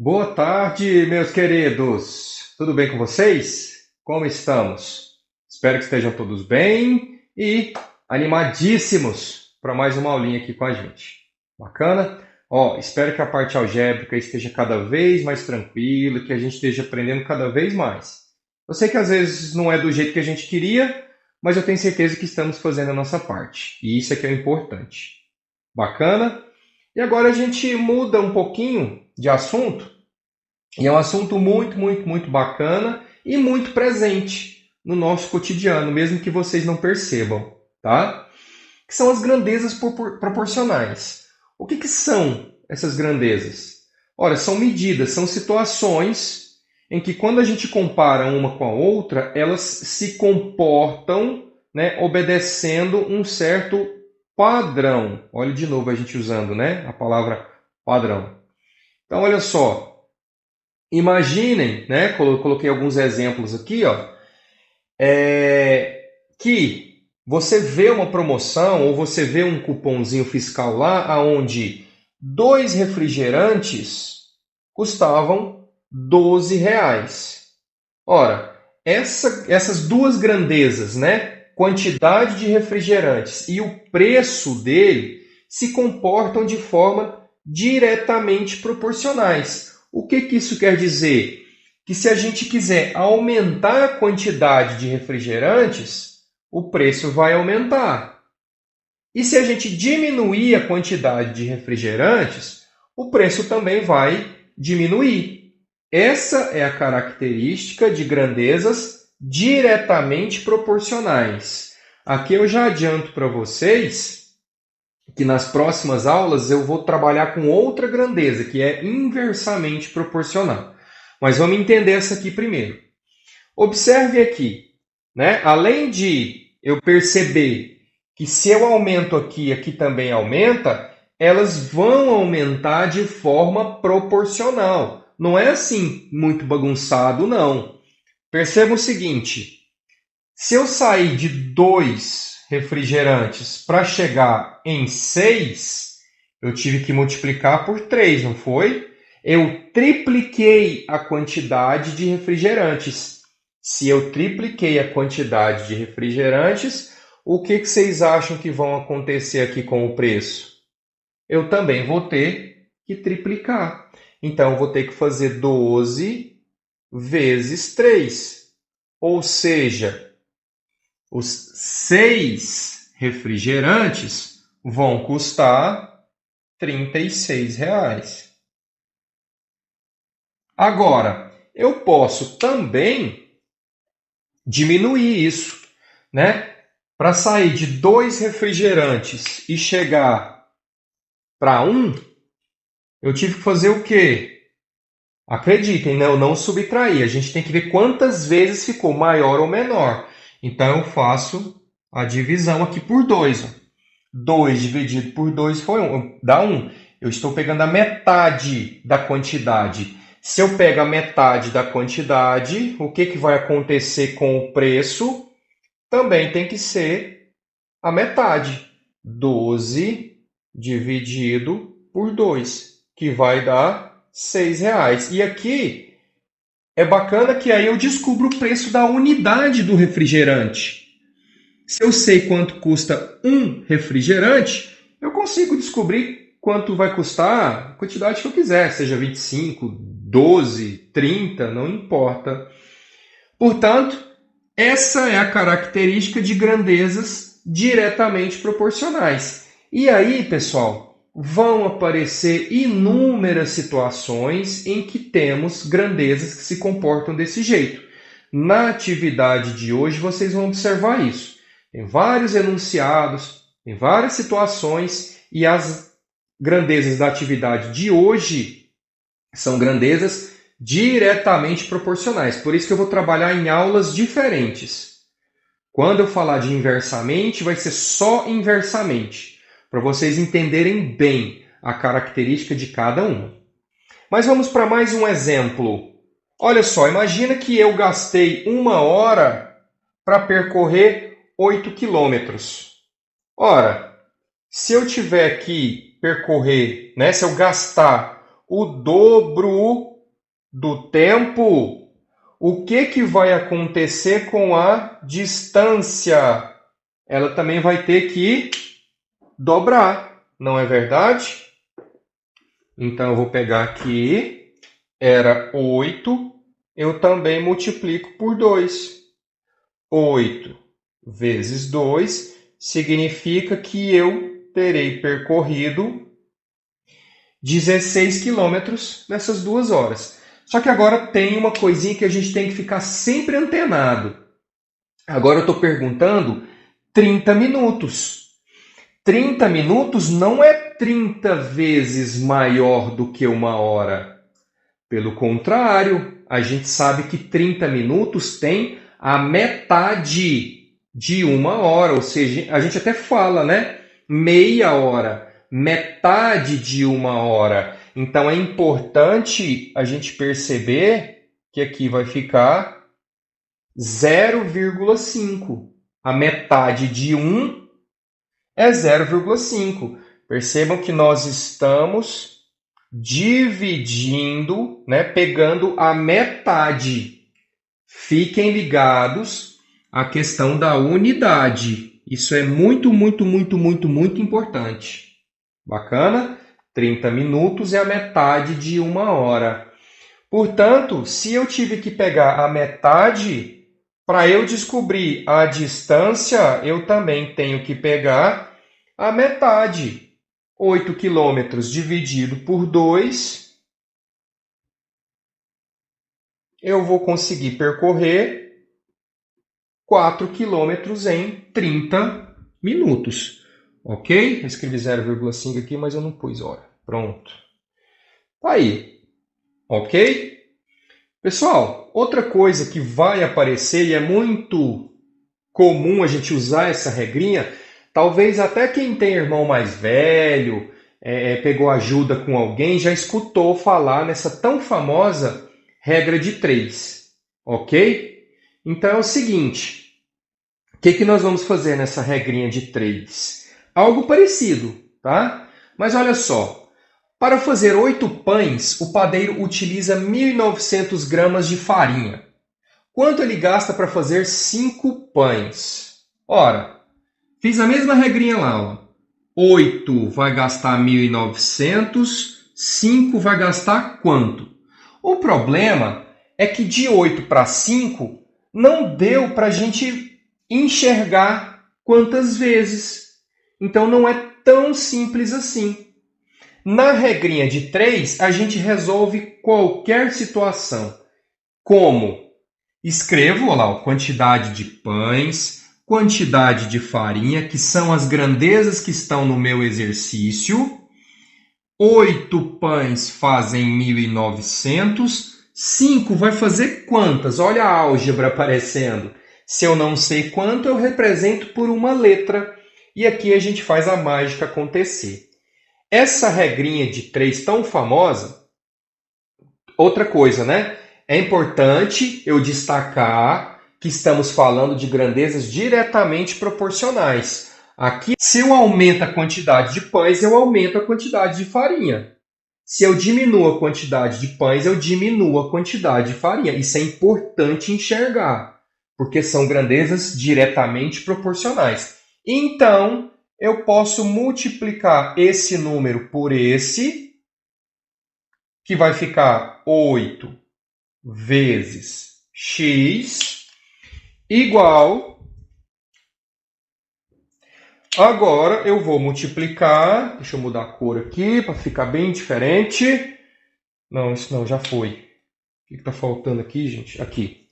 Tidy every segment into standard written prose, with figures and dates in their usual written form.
Boa tarde, meus queridos. Tudo bem com vocês? Como estamos? Espero que estejam todos bem e animadíssimos para mais uma aulinha aqui com a gente. Bacana? Espero que a parte algébrica esteja cada vez mais tranquila, que a gente esteja aprendendo cada vez mais. Eu sei que às vezes não é do jeito que a gente queria, mas eu tenho certeza que estamos fazendo a nossa parte. E isso é que é o importante. Bacana? E agora a gente muda um pouquinho de assunto, e é um assunto muito, muito, muito bacana e muito presente no nosso cotidiano, mesmo que vocês não percebam, tá? Que são as grandezas proporcionais. O que são essas grandezas? Ora, são medidas, são situações em que quando a gente compara uma com a outra, elas se comportam, né, obedecendo um certo padrão. Olha de novo a gente usando, né, a palavra padrão. Então, olha só. Imaginem, né, coloquei alguns exemplos aqui, que você vê uma promoção ou você vê um cupomzinho fiscal lá onde 2 refrigerantes custavam R$ 12. Ora, essas duas grandezas, né, quantidade de refrigerantes e o preço dele, se comportam de forma diretamente proporcionais. O que isso quer dizer? Que se a gente quiser aumentar a quantidade de refrigerantes, o preço vai aumentar. E se a gente diminuir a quantidade de refrigerantes, o preço também vai diminuir. Essa é a característica de grandezas diretamente proporcionais. Aqui eu já adianto para vocês que nas próximas aulas eu vou trabalhar com outra grandeza, que é inversamente proporcional. Mas vamos entender essa aqui primeiro. Observe aqui, né? Além de eu perceber que se eu aumento aqui, aqui também aumenta, elas vão aumentar de forma proporcional. Não é assim muito bagunçado, não. Perceba o seguinte, se eu sair de 2 refrigerantes para chegar em 6, eu tive que multiplicar por 3, não foi? Eu tripliquei a quantidade de refrigerantes. Se eu tripliquei a quantidade de refrigerantes, o que vocês acham que vão acontecer aqui com o preço? Eu também vou ter que triplicar. Então, eu vou ter que fazer 12 vezes 3. Ou seja, os 6 refrigerantes vão custar R$ 36. Agora, eu posso também diminuir isso, né? Para sair de 2 refrigerantes e chegar para 1, eu tive que fazer o quê? Acreditem, né? Eu não subtraí. A gente tem que ver quantas vezes ficou maior ou menor. Então, eu faço a divisão aqui por 2. 2 dividido por 2 dá 1. Eu estou pegando a metade da quantidade. Se eu pego a metade da quantidade, o que vai acontecer com o preço? Também tem que ser a metade. 12 dividido por 2, que vai dar R$ 6. E aqui é bacana que aí eu descubro o preço da unidade do refrigerante. Se eu sei quanto custa um refrigerante, eu consigo descobrir quanto vai custar a quantidade que eu quiser, seja 25, 12, 30, não importa. Portanto, essa é a característica de grandezas diretamente proporcionais. E aí, pessoal, vão aparecer inúmeras situações em que temos grandezas que se comportam desse jeito. Na atividade de hoje, vocês vão observar isso. Tem vários enunciados, tem várias situações, e as grandezas da atividade de hoje são grandezas diretamente proporcionais. Por isso que eu vou trabalhar em aulas diferentes. Quando eu falar de inversamente, vai ser só inversamente, para vocês entenderem bem a característica de cada uma. Mas vamos para mais um exemplo. Olha só, imagina que eu gastei 1 hora para percorrer 8 quilômetros. Ora, se eu tiver que percorrer, né, se eu gastar o dobro do tempo, o que vai acontecer com a distância? Ela também vai ter que dobrar, não é verdade? Então, eu vou pegar aqui, era 8, eu também multiplico por 2. 8 vezes 2 significa que eu terei percorrido 16 quilômetros nessas 2 horas. Só que agora tem uma coisinha que a gente tem que ficar sempre antenado. Agora eu estou perguntando 30 minutos. 30 minutos não é 30 vezes maior do que uma hora. Pelo contrário, a gente sabe que 30 minutos tem a metade de uma hora. Ou seja, a gente até fala, né? Meia hora, metade de uma hora. Então é importante a gente perceber que aqui vai ficar 0,5. A metade de 1 é 0,5. Percebam que nós estamos dividindo, né, pegando a metade. Fiquem ligados à questão da unidade. Isso é muito, muito, muito, muito, muito importante. Bacana? 30 minutos é a metade de uma hora. Portanto, se eu tive que pegar a metade, para eu descobrir a distância, eu também tenho que pegar a metade. 8 quilômetros dividido por 2, eu vou conseguir percorrer 4 quilômetros em 30 minutos. Ok? Eu escrevi 0,5 aqui, mas eu não pus hora. Pronto. Tá aí. Ok? Pessoal, outra coisa que vai aparecer e é muito comum a gente usar essa regrinha, talvez até quem tem irmão mais velho, pegou ajuda com alguém, já escutou falar nessa tão famosa regra de 3, ok? Então é o seguinte, o que nós vamos fazer nessa regrinha de 3? Algo parecido, tá? Mas olha só, para fazer 8 pães, o padeiro utiliza 1.900 gramas de farinha. Quanto ele gasta para fazer 5 pães? Ora, fiz a mesma regrinha lá. Ó. 8 vai gastar 1.900, 5 vai gastar quanto? O problema é que de 8 para 5 não deu para a gente enxergar quantas vezes. Então não é tão simples assim. Na regrinha de 3, a gente resolve qualquer situação. Como? Escrevo lá a quantidade de pães, quantidade de farinha, que são as grandezas que estão no meu exercício. 8 pães fazem 1.900. 5 vai fazer quantas? Olha a álgebra aparecendo. Se eu não sei quanto, eu represento por uma letra. E aqui a gente faz a mágica acontecer. Essa regrinha de 3 tão famosa, outra coisa, né? É importante eu destacar que estamos falando de grandezas diretamente proporcionais. Aqui, se eu aumento a quantidade de pães, eu aumento a quantidade de farinha. Se eu diminuo a quantidade de pães, eu diminuo a quantidade de farinha. Isso é importante enxergar, porque são grandezas diretamente proporcionais. Então, eu posso multiplicar esse número por esse, que vai ficar 8 vezes x, igual... Agora eu vou multiplicar, deixa eu mudar a cor aqui para ficar bem diferente. Não, isso não, já foi. O que está faltando aqui, gente? Aqui.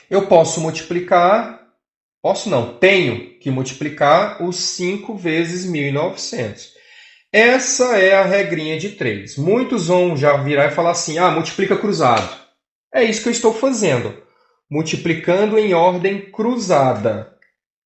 Eu posso multiplicar, posso não, tenho que multiplicar os 5 vezes 1.900. Essa é a regrinha de 3. Muitos vão já virar e falar assim, multiplica cruzado. É isso que eu estou fazendo, multiplicando em ordem cruzada.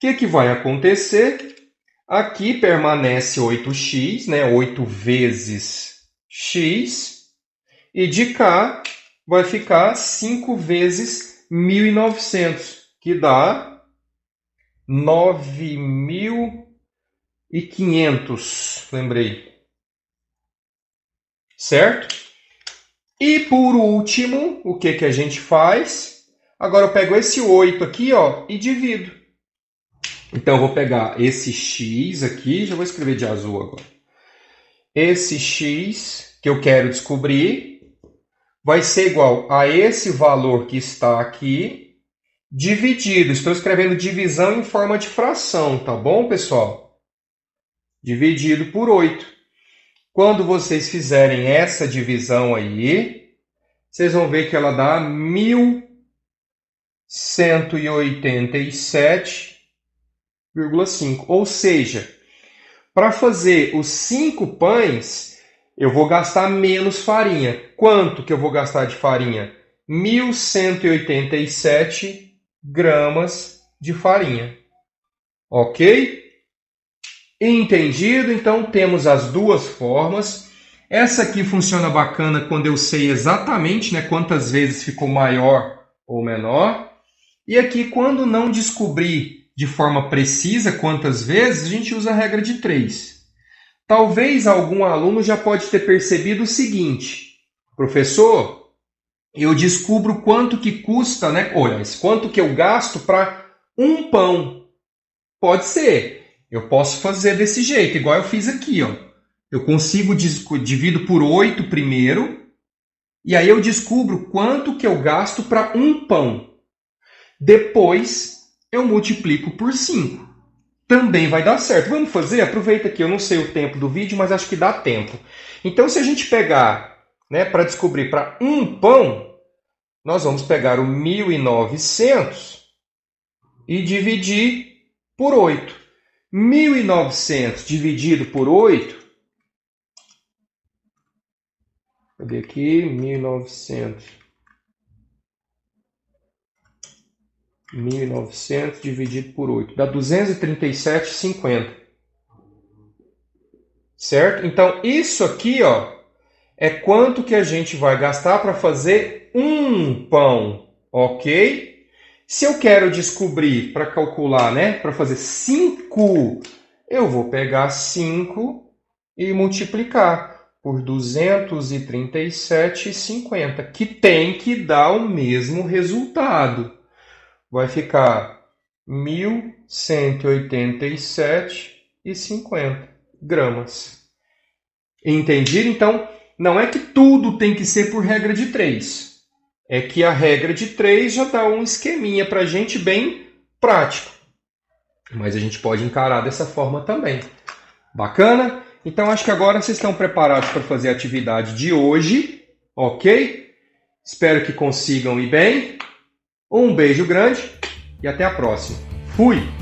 O que vai acontecer? Aqui permanece 8x, né? 8 vezes x, e de cá vai ficar 5 vezes 1.900, que dá 9.500, lembrei. Certo? E por último, o que que a gente faz? Agora eu pego esse 8 aqui, ó, e divido. Então eu vou pegar esse x aqui, já vou escrever de azul agora. Esse x que eu quero descobrir vai ser igual a esse valor que está aqui, dividido. Estou escrevendo divisão em forma de fração, tá bom, pessoal? Dividido por 8. Quando vocês fizerem essa divisão aí, vocês vão ver que ela dá 1187,5. Ou seja, para fazer os 5 pães, eu vou gastar menos farinha. Quanto que eu vou gastar de farinha? 1187 gramas de farinha. Ok? Entendido? Então, temos as duas formas. Essa aqui funciona bacana quando eu sei exatamente, né, quantas vezes ficou maior ou menor. E aqui, quando não descobrir de forma precisa quantas vezes, a gente usa a regra de 3. Talvez algum aluno já pode ter percebido o seguinte: professor, eu descubro quanto que custa, né? Olha, quanto que eu gasto para um pão. Pode ser. Eu posso fazer desse jeito, igual eu fiz aqui, ó. Eu consigo divido por 8 primeiro, e aí eu descubro quanto que eu gasto para um pão. Depois eu multiplico por 5. Também vai dar certo. Vamos fazer? Aproveita que eu não sei o tempo do vídeo, mas acho que dá tempo. Então, se a gente pegar, né, para descobrir para um pão, nós vamos pegar o 1.900 e dividir por 8. 1.900 dividido por 8. Cadê aqui? 1.900 dividido por 8. Dá 237,50. Certo? Então, isso aqui, ó, é quanto que a gente vai gastar para fazer um pão. Ok? Se eu quero descobrir, para calcular, né, para fazer 5, eu vou pegar 5 e multiplicar por 237,50, que tem que dar o mesmo resultado. Vai ficar 1.187,50 gramas. Entendido? Então, não é que tudo tem que ser por regra de 3. É que a regra de 3 já dá um esqueminha para a gente bem prático. Mas a gente pode encarar dessa forma também. Bacana? Então, acho que agora vocês estão preparados para fazer a atividade de hoje. Ok? Espero que consigam ir bem. Um beijo grande e até a próxima. Fui!